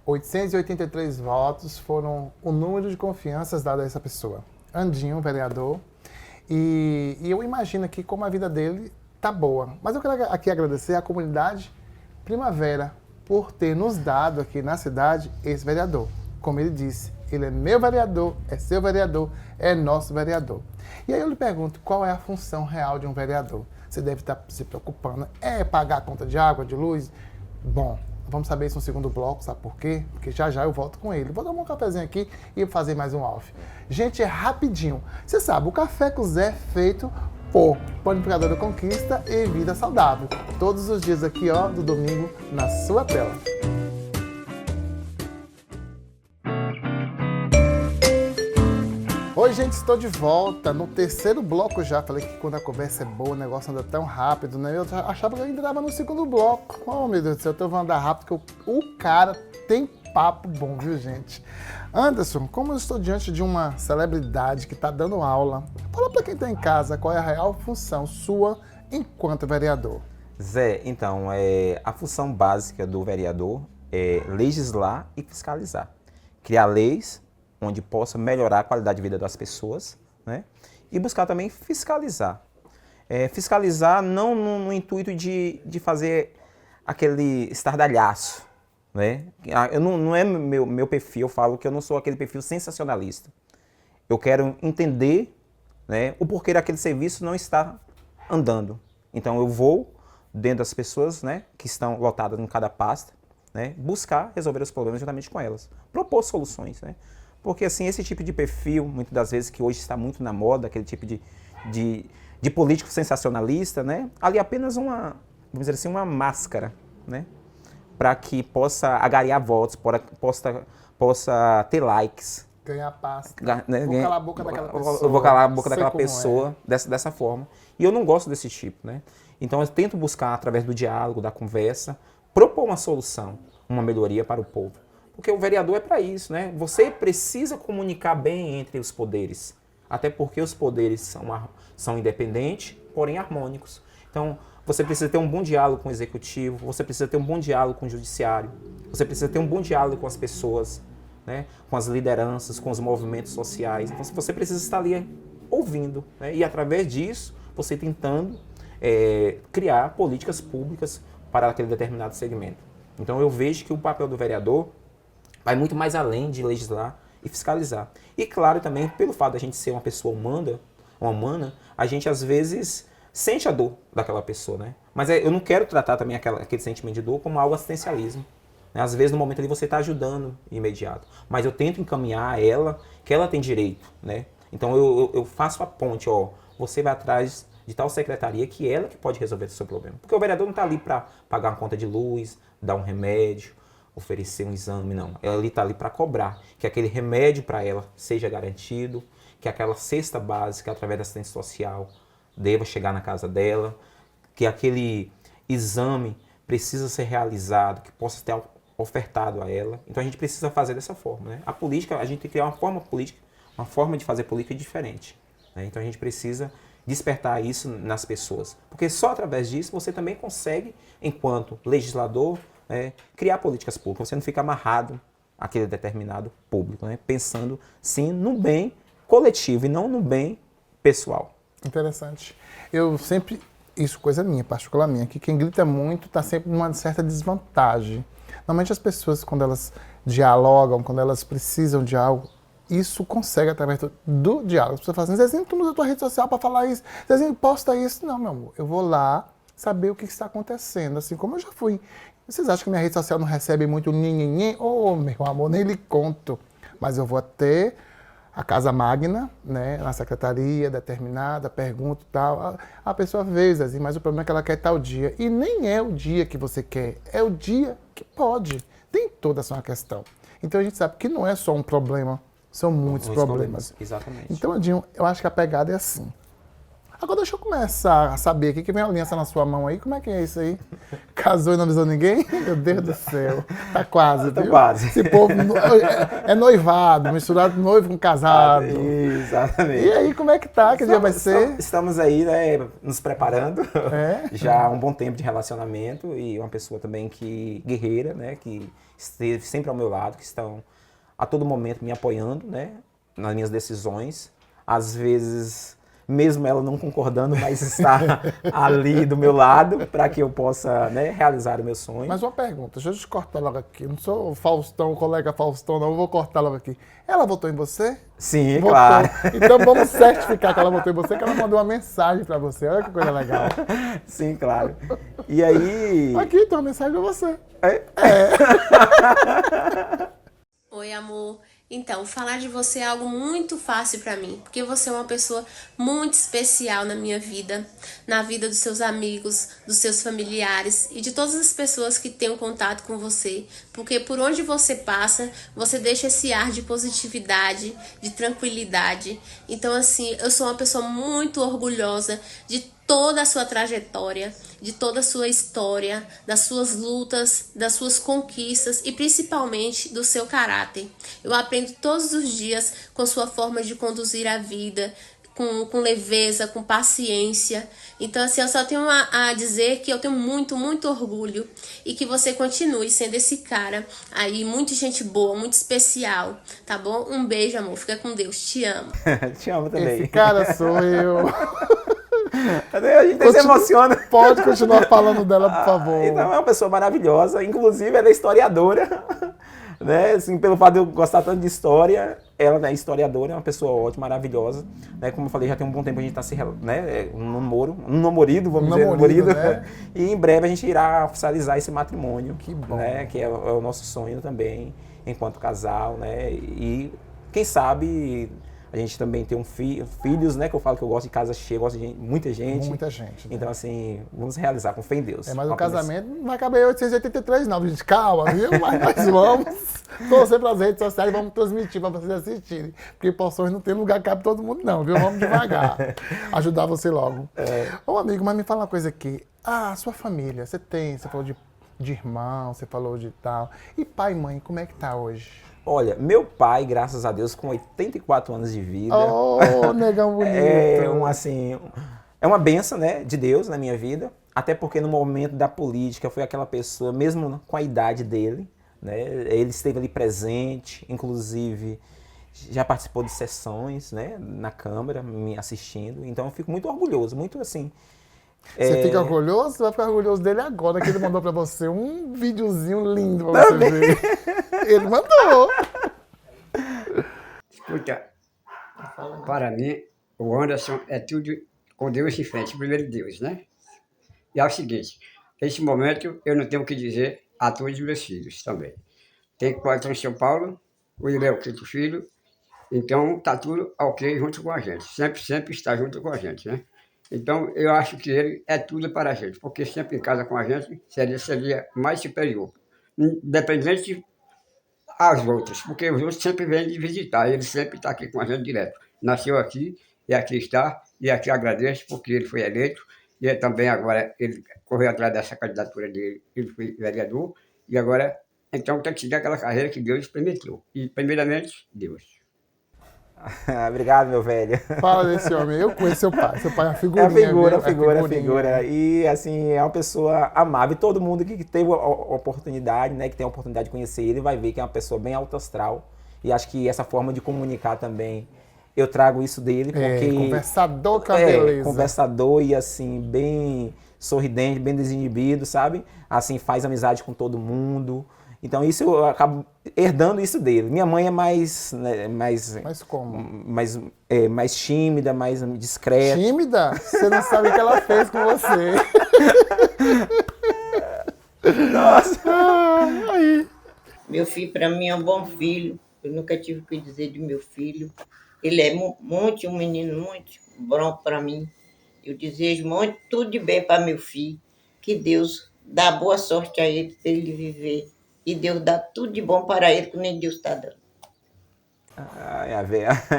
883 votos foram o número de confianças dado a essa pessoa. Andinho, vereador. E eu imagino aqui como a vida dele tá boa. Mas eu quero aqui agradecer à comunidade Primavera por ter nos dado aqui na cidade esse vereador. Como ele disse, ele é meu vereador, é seu vereador, é nosso vereador. E aí eu lhe pergunto, qual é a função real de um vereador? Você deve estar se preocupando, pagar a conta de água, de luz? Bom, vamos saber isso no segundo bloco, sabe por quê? Porque já eu volto com ele. Vou dar um cafezinho aqui e fazer mais um off. Gente, é rapidinho. Você sabe, o Café com Zé é feito por Panificador da Conquista e Vida Saudável. Todos os dias aqui, do domingo, na sua tela. Oi, gente, estou de volta no terceiro bloco já. Falei que quando a conversa é boa, o negócio anda tão rápido, né? Eu achava que eu ainda estava no segundo bloco. Oh, meu Deus do céu, eu tô andando rápido, porque o cara tem papo bom, viu, gente? Anderson, como eu estou diante de uma celebridade que está dando aula, fala para quem está em casa qual é a real função sua enquanto vereador. Zé, então, a função básica do vereador é legislar e fiscalizar. Criar leis onde possa melhorar a qualidade de vida das pessoas, né? E buscar também fiscalizar. Fiscalizar não no intuito de fazer aquele estardalhaço, né? Não é meu perfil, eu falo que eu não sou aquele perfil sensacionalista. Eu quero entender, né, o porquê daquele serviço não está andando. Então eu vou dentro das pessoas, né, que estão lotadas em cada pasta, né, buscar resolver os problemas juntamente com elas, propor soluções, né? Porque, assim, esse tipo de perfil, muitas das vezes, que hoje está muito na moda, aquele tipo de político sensacionalista, né? Ali apenas vamos dizer assim, uma máscara, né? Para que possa agariar votos, possa ter likes. Ganhar pasta. Né? Vou calar a boca daquela pessoa. Eu vou calar a boca daquela pessoa dessa forma. E eu não gosto desse tipo, né? Então, eu tento buscar, através do diálogo, da conversa, propor uma solução, uma melhoria para o povo. Porque o vereador é para isso, né? Você precisa comunicar bem entre os poderes. Até porque os poderes são independentes, porém harmônicos. Então, você precisa ter um bom diálogo com o executivo, você precisa ter um bom diálogo com o judiciário, você precisa ter um bom diálogo com as pessoas, né? Com as lideranças, com os movimentos sociais. Então, você precisa estar ali ouvindo, né? E através disso, você tentando criar políticas públicas para aquele determinado segmento. Então, eu vejo que o papel do vereador vai muito mais além de legislar e fiscalizar. E claro também, pelo fato de a gente ser uma pessoa humana, a gente às vezes sente a dor daquela pessoa, né? Mas eu não quero tratar também aquele sentimento de dor como algo assistencialismo. Né? Às vezes no momento ali você está ajudando imediato, mas eu tento encaminhar ela, que ela tem direito, né? Então eu faço a ponte, você vai atrás de tal secretaria que ela que pode resolver o seu problema. Porque o vereador não está ali para pagar uma conta de luz, dar um remédio, oferecer um exame, não. Ela está ali para cobrar que aquele remédio para ela seja garantido, que aquela cesta básica, através da assistência social, deva chegar na casa dela, que aquele exame precisa ser realizado, que possa ter ofertado a ela. Então a gente precisa fazer dessa forma, né? A política, a gente tem que criar uma forma política, uma forma de fazer política diferente, né? Então a gente precisa despertar isso nas pessoas, porque só através disso você também consegue, enquanto legislador, criar políticas públicas. Você não fica amarrado àquele determinado público, né? Pensando sim no bem coletivo e não no bem pessoal. Interessante. Eu sempre, isso coisa minha, particular minha, que quem grita muito está sempre numa certa desvantagem. Normalmente as pessoas, quando elas dialogam, quando elas precisam de algo, isso consegue através do diálogo. As pessoas falam assim, Zezinho, tu não usa a tua rede social para falar isso. Zezinho, posta isso. Não, meu amor, eu vou lá saber o que está acontecendo, assim como eu já fui. Vocês acham que minha rede social não recebe muito nhenhenhen? Ô, meu amor, nem lhe conto. Mas eu vou até a Casa Magna, né, na secretaria determinada, pergunto e tal. A pessoa vê, Zezinho, mas o problema é que ela quer tal dia. E nem é o dia que você quer, é o dia que pode. Tem toda essa questão. Então a gente sabe que não é só um problema, são muitos problemas. Exatamente. Então, Adinho, eu acho que a pegada é assim. Agora deixa eu começar a saber aqui que vem a aliança na sua mão aí. Como é que é isso aí? Casou e não avisou ninguém? Meu Deus do céu. Tá quase, Tá viu? quase. Esse povo é noivado, misturado noivo com casado. Exatamente. E aí, como é que tá? Que dia vai ser? Estamos aí, né, nos preparando. É? Já há um bom tempo de relacionamento e uma pessoa também que guerreira, né, que esteve sempre ao meu lado, que estão a todo momento me apoiando, né, nas minhas decisões. Às vezes, mesmo ela não concordando, mas está ali do meu lado para que eu possa, né, realizar o meu sonho. Mas uma pergunta, deixa eu te cortar logo aqui. Não sou o Faustão, o colega Faustão, não. Eu vou cortar logo aqui. Ela votou em você? Sim, Votou. claro. Então vamos certificar que ela votou em você, que ela mandou uma mensagem para você. Olha que coisa legal. Sim, claro. E aí... Aqui tem uma mensagem para você. Oi, amor. Então, falar de você é algo muito fácil pra mim, porque você é uma pessoa muito especial na minha vida, na vida dos seus amigos, dos seus familiares e de todas as pessoas que têm um contato com você, porque por onde você passa, você deixa esse ar de positividade, de tranquilidade. Então, assim, eu sou uma pessoa muito orgulhosa de toda a sua trajetória, de toda a sua história, das suas lutas, das suas conquistas e principalmente do seu caráter. Eu aprendo todos os dias com sua forma de conduzir a vida, com leveza, com paciência. Então, assim, eu só tenho a dizer que eu tenho muito, muito orgulho e que você continue sendo esse cara aí, muito gente boa, muito especial, tá bom? Um beijo, amor. Fica com Deus. Te amo. Te amo também. Esse cara sou eu. A gente se emociona. Pode continuar falando dela, por favor. Então, é uma pessoa maravilhosa. Inclusive, ela é historiadora. Né? Assim, pelo fato de eu gostar tanto de história, ela é historiadora, é uma pessoa ótima, maravilhosa. Né? Como eu falei, já tem um bom tempo a gente está né? um namorido, vamos dizer, namorido. Né? E em breve a gente irá oficializar esse matrimônio. Que bom. Né? Que é o nosso sonho também, enquanto casal. Né? E quem sabe... A gente também tem filhos, né? Que eu falo que eu gosto de casa cheia, gosto de muita gente. Muita gente. Né? Então, assim, vamos realizar com fé em Deus. Mas o casamento não vai caber 883, não, gente. Calma, viu? Mas nós vamos torcer para as redes sociais e vamos transmitir para vocês assistirem. Porque Poções não tem lugar que cabe todo mundo, não, viu? Vamos devagar. Ajudar você logo. Ô, amigo, mas me fala uma coisa aqui. Ah, sua família, você falou de irmão, você falou de tal. E pai e mãe, como é que tá hoje? Olha, meu pai, graças a Deus, com 84 anos de vida. Oh, negão bonito. É uma benção, né, de Deus na minha vida. Até porque no momento da política foi aquela pessoa, mesmo com a idade dele, né, ele esteve ali presente, inclusive já participou de sessões, né, na Câmara, me assistindo. Então eu fico muito orgulhoso, muito assim. Você fica orgulhoso? Você vai ficar orgulhoso dele agora, que ele mandou pra você um videozinho lindo pra você ver. Ele mandou. Escuta, para mim, o Anderson é tudo com Deus em frente, primeiro Deus, né? E é o seguinte, nesse momento eu não tenho o que dizer a todos os meus filhos também. Tem quatro em São Paulo, o Ilé é o quinto filho, então tá tudo ok junto com a gente. Sempre está junto com a gente, né? Então, eu acho que ele é tudo para a gente, porque sempre em casa com a gente seria mais superior. Independente às outras, porque os outros sempre vêm de visitar, ele sempre está aqui com a gente direto. Nasceu aqui, e aqui está, e aqui agradeço, porque ele foi eleito, E ele também agora, ele correu atrás dessa candidatura dele, ele foi vereador, e agora, então tem que seguir aquela carreira que Deus permitiu. E primeiramente, Deus. Obrigado, meu velho. Fala desse homem. Eu conheço seu pai. Seu pai é uma É figurinha. a figura, viu? figura. E, assim, é uma pessoa amável. E todo mundo que teve a oportunidade, né, que tem a oportunidade de conhecer ele, vai ver que é uma pessoa bem alto astral. E acho que essa forma de comunicar também, eu trago isso dele, porque... Conversador com a beleza. Conversador e, assim, bem sorridente, bem desinibido, sabe? Assim, faz amizade com todo mundo. Então, isso eu acabo herdando isso dele. Minha mãe é mais... Né, Mas como? mais tímida, mais discreta. Tímida? Você não sabe o que ela fez com você. Nossa! Aí. Meu filho, para mim, é um bom filho. Eu nunca tive o que dizer de meu filho. Ele é um menino muito bom para mim. Eu desejo muito tudo de bem para meu filho. Que Deus dá boa sorte a ele, para ele viver. E Deus dá tudo de bom para ele, que nem Deus está dando.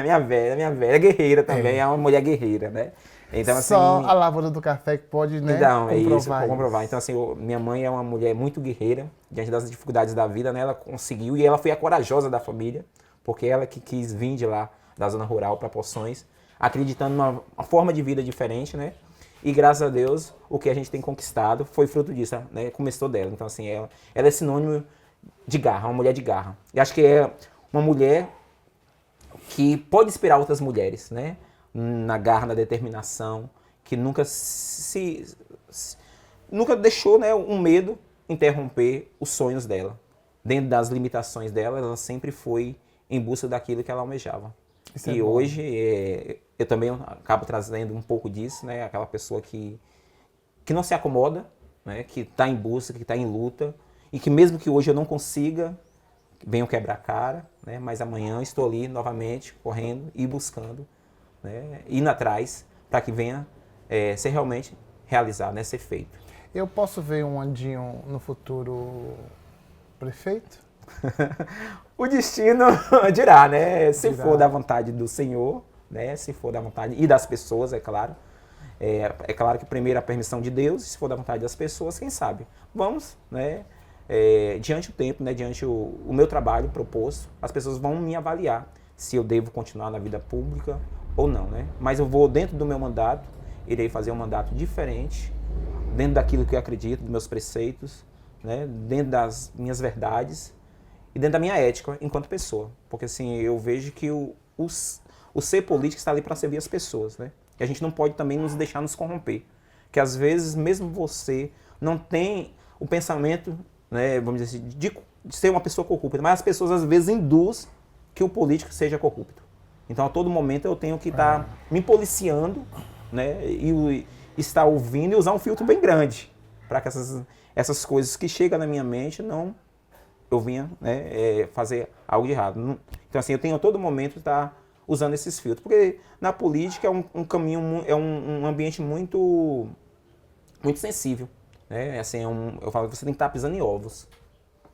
Minha velha é guerreira também, é uma mulher guerreira, né? Então, assim, só a lavoura do café que pode, né, então, comprovar isso. Comprovar. Então, assim, minha mãe é uma mulher muito guerreira, diante das dificuldades da vida, né? Ela conseguiu, e ela foi a corajosa da família, porque ela que quis vir de lá, da zona rural, para Poções, acreditando numa forma de vida diferente, né? E graças a Deus, o que a gente tem conquistado foi fruto disso, né? Começou dela. Então, assim, ela é sinônimo de garra, uma mulher de garra. E acho que é uma mulher que pode inspirar outras mulheres, né? Na garra, na determinação, que nunca nunca deixou, né, um medo interromper os sonhos dela. Dentro das limitações dela, ela sempre foi em busca daquilo que ela almejava. Isso e é bom. hoje eu também acabo trazendo um pouco disso, né? Aquela pessoa que não se acomoda, né? Que está em busca, que está em luta, e que mesmo que hoje eu não consiga, venho quebrar a cara, né? Mas amanhã eu estou ali novamente, correndo e buscando, né? Indo atrás para que venha ser realmente realizado, né? Ser feito. Eu posso ver um Andinho no futuro prefeito? O destino dirá, né? Se Dirá. for da vontade do Senhor, né? Se for da vontade e das pessoas, é claro. É claro que primeiro a permissão de Deus, e se for da vontade das pessoas, quem sabe? Vamos, né? Diante do tempo, né? Diante o meu trabalho proposto, as pessoas vão me avaliar se eu devo continuar na vida pública ou não, né? Mas eu vou, dentro do meu mandato, irei fazer um mandato diferente, dentro daquilo que eu acredito, dos meus preceitos, né? Dentro das minhas verdades e dentro da minha ética enquanto pessoa. Porque assim, eu vejo que o ser político está ali para servir as pessoas, né? E a gente não pode também nos deixar nos corromper. Que às vezes, mesmo você não tem o pensamento, né, vamos dizer assim, de ser uma pessoa corrupta, mas as pessoas às vezes induzem que o político seja corrupto. Então, a todo momento eu tenho que estar me policiando, né, e estar ouvindo e usar um filtro bem grande para que essas coisas que chegam na minha mente eu venha, né, fazer algo de errado. Então, assim, eu tenho a todo momento estar usando esses filtros, porque na política é um caminho, é um ambiente muito sensível, né? Assim, eu falo que você tem que estar pisando em ovos.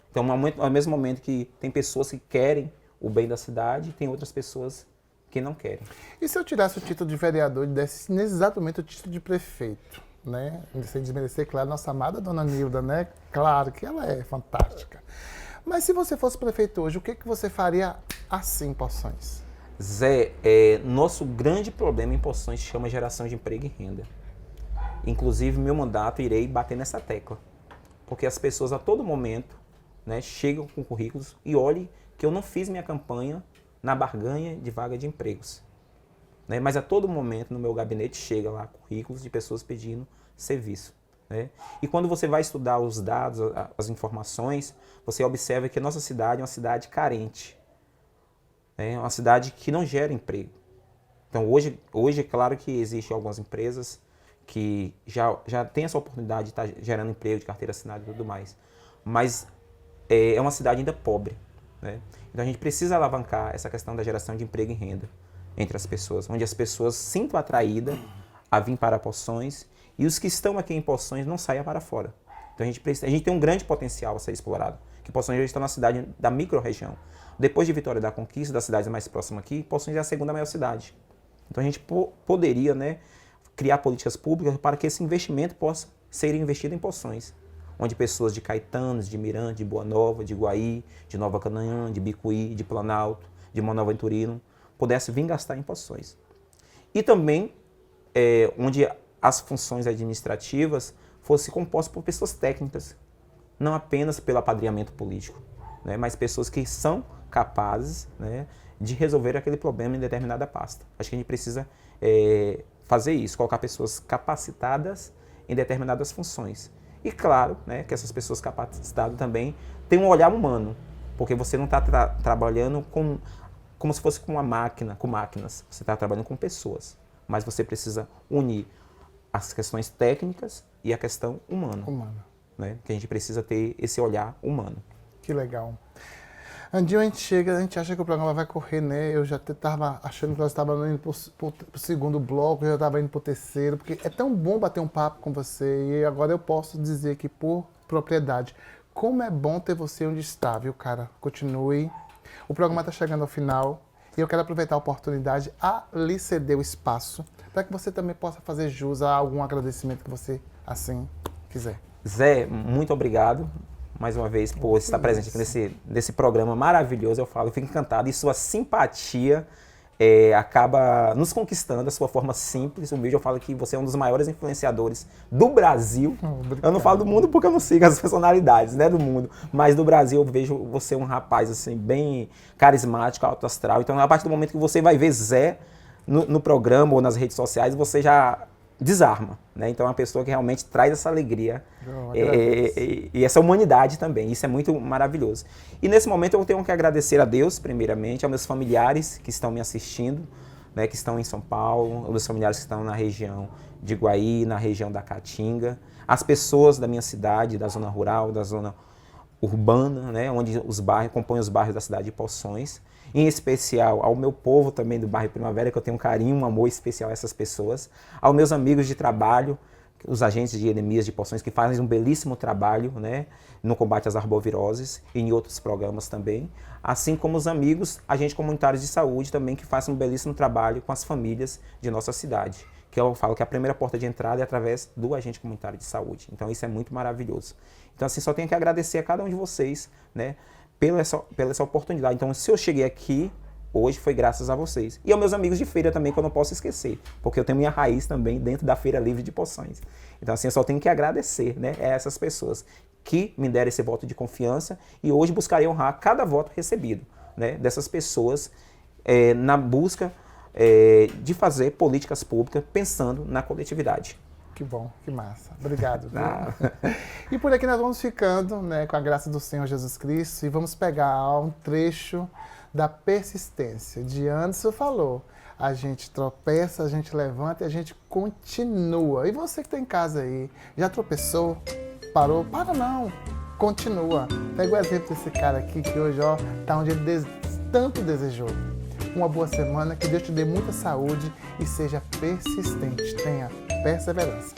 Então, ao mesmo momento que tem pessoas que querem o bem da cidade, tem outras pessoas que não querem. E se eu tirasse o título de vereador e desse exatamente o título de prefeito, né? Sem desmerecer, claro, nossa amada dona Nilda, né? Claro que ela é fantástica. Mas se você fosse prefeito hoje, o que você faria assim, Poções? Zé, nosso grande problema em Poções chama geração de emprego e renda. Inclusive, meu mandato, irei bater nessa tecla. Porque as pessoas a todo momento, né, chegam com currículos e olhem que eu não fiz minha campanha na barganha de vaga de empregos. Né? Mas a todo momento no meu gabinete chega lá currículos de pessoas pedindo serviço. Né? E quando você vai estudar os dados, as informações, você observa que a nossa cidade é uma cidade carente. É uma cidade que não gera emprego. Então, hoje é claro que existem algumas empresas que já têm essa oportunidade de estar gerando emprego, de carteira assinada e tudo mais. Mas é uma cidade ainda pobre. Né? Então, a gente precisa alavancar essa questão da geração de emprego e renda entre as pessoas, onde as pessoas se sintam atraídas a vir para Poções e os que estão aqui em Poções não saiam para fora. Então, a gente tem um grande potencial a ser explorado, que Poções já está na cidade da micro-região. Depois de Vitória da Conquista, das cidades mais próximas aqui, Poções é a segunda maior cidade. Então a gente poderia, né, criar políticas públicas para que esse investimento possa ser investido em Poções, onde pessoas de Caetanos, de Mirante, de Boa Nova, de Iguaí, de Nova Canaã, de Bicuí, de Planalto, de Manoel Venturino, pudessem vir gastar em Poções. E também onde as funções administrativas fossem compostas por pessoas técnicas, não apenas pelo apadrinhamento político, né, mas pessoas que são capazes, né, de resolver aquele problema em determinada pasta. Acho que a gente precisa fazer isso, colocar pessoas capacitadas em determinadas funções. E claro, né, que essas pessoas capacitadas também têm um olhar humano, porque você não está trabalhando como se fosse com uma máquina, com máquinas, você está trabalhando com pessoas, mas você precisa unir as questões técnicas e a questão humana. Né? Que a gente precisa ter esse olhar humano. Que legal. Andinho, a gente acha que o programa vai correr, né? Eu já estava achando que nós estávamos indo para o segundo bloco, eu já estava indo para o terceiro, porque é tão bom bater um papo com você, e agora eu posso dizer aqui por propriedade, como é bom ter você onde está, viu, cara? Continue. O programa está chegando ao final, e eu quero aproveitar a oportunidade a lhe ceder o espaço, para que você também possa fazer jus a algum agradecimento que você, assim, quiser. Zé, muito obrigado mais uma vez por estar presente aqui nesse programa maravilhoso. Eu fico encantado, e sua simpatia acaba nos conquistando, a sua forma simples, humilde. Eu falo que você é um dos maiores influenciadores do Brasil. Eu não falo do mundo porque eu não sigo as personalidades, né, do mundo, mas do Brasil eu vejo você um rapaz assim, bem carismático, alto astral. Então, a partir do momento que você vai ver Zé no programa ou nas redes sociais, você já desarma, né? Então é uma pessoa que realmente traz essa alegria e essa humanidade também. Isso é muito maravilhoso. E nesse momento eu tenho que agradecer a Deus, primeiramente, aos meus familiares que estão me assistindo, né, que estão em São Paulo, aos meus familiares que estão na região de Iguaí, na região da Caatinga, as pessoas da minha cidade, da zona rural, da zona urbana, né, onde os bairros compõem os bairros da cidade de Poções. Em especial ao meu povo também do bairro Primavera, que eu tenho um carinho, um amor especial a essas pessoas. Aos meus amigos de trabalho, os agentes de Eremias de Poções, que fazem um belíssimo trabalho, né, no combate às arboviroses e em outros programas também. Assim como os amigos, agentes comunitários de saúde também, que fazem um belíssimo trabalho com as famílias de nossa cidade. Que eu falo que a primeira porta de entrada é através do agente comunitário de saúde. Então isso é muito maravilhoso. Então assim, só tenho que agradecer a cada um de vocês, né, pela essa oportunidade. Então, se eu cheguei aqui hoje, foi graças a vocês. E aos meus amigos de feira também, que eu não posso esquecer, porque eu tenho minha raiz também dentro da Feira Livre de Poções. Então, assim, eu só tenho que agradecer, né, a essas pessoas que me deram esse voto de confiança, e hoje buscarei honrar cada voto recebido, né, dessas pessoas na busca de fazer políticas públicas pensando na coletividade. Que bom, que massa. Obrigado. E por aqui nós vamos ficando, né, com a graça do Senhor Jesus Cristo, e vamos pegar um trecho da persistência. De Anderson falou, a gente tropeça, a gente levanta e a gente continua. E você que está em casa aí, já tropeçou? Parou? Para não, continua. Pega o exemplo desse cara aqui que hoje está onde ele tanto desejou. Uma boa semana, que Deus te dê muita saúde e seja persistente, tenha perseverança.